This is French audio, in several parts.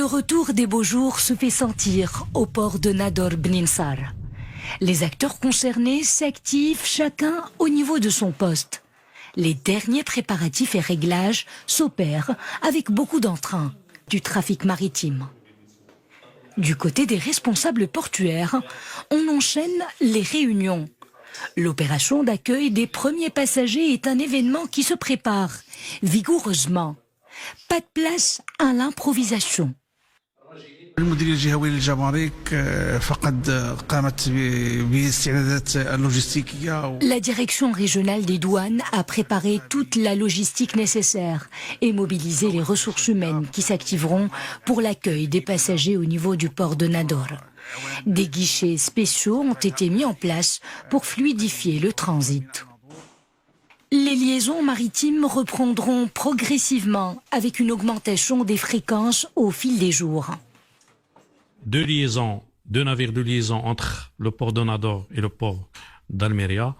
retour des beaux jours se fait sentir au port de Nador Bninsar. Les acteurs concernés s'activent chacun au niveau de son poste. Les derniers préparatifs et réglages s'opèrent avec beaucoup d'entrain du trafic maritime. Du côté des responsables portuaires, on enchaîne les réunions. L'opération d'accueil des premiers passagers est un événement qui se prépare vigoureusement. Pas de place à l'improvisation. المديرية الجهوية للجمارك فقد قامت باستعدادات اللوجستيكية. La direction régionale des douanes a préparé toute la logistique nécessaire et mobilisé les ressources humaines qui s'activeront pour l'accueil des passagers au niveau du port de Nador. Des guichets spéciaux ont été mis en place pour fluidifier le transit. Les liaisons maritimes reprendront progressivement avec une augmentation des fréquences au fil des jours. Deux navires de liaison entre le port de Nador et le port d'Almeria.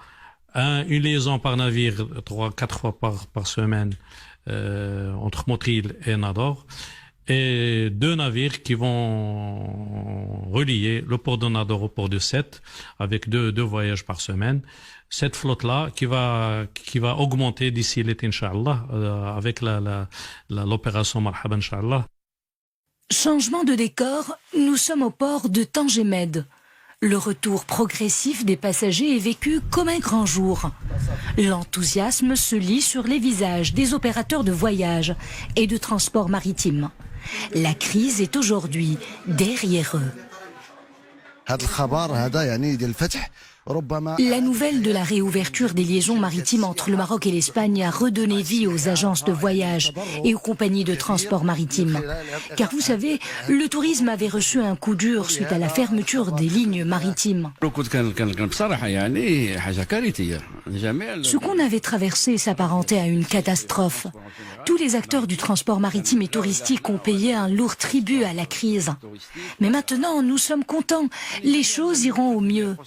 Une liaison par navire 3-4 fois par semaine entre Motril et Nador. Et 2 navires qui vont relier le port de Nador au port de Sète avec deux voyages par semaine. Cette flotte-là qui va augmenter d'ici l'été, Inch'Allah, avec l'opération Marhaba, Inch'Allah. Changement de décor, nous sommes au port de Tangemed. Le retour progressif des passagers est vécu comme un grand jour. L'enthousiasme se lit sur les visages des opérateurs de voyage et de transport maritime. La crise est aujourd'hui derrière eux. La nouvelle de la réouverture des liaisons maritimes entre le Maroc et l'Espagne a redonné vie aux agences de voyage et aux compagnies de transport maritime. Car vous savez, le tourisme avait reçu un coup dur suite à la fermeture des lignes maritimes. Ce qu'on avait traversé s'apparentait à une catastrophe. Tous les acteurs du transport maritime et touristique ont payé un lourd tribut à la crise. Mais maintenant, nous sommes contents. Les choses iront au mieux.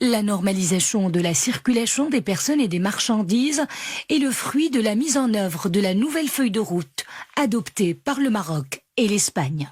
La normalisation de la circulation des personnes et des marchandises est le fruit de la mise en œuvre de la nouvelle feuille de route adoptée par le Maroc et l'Espagne.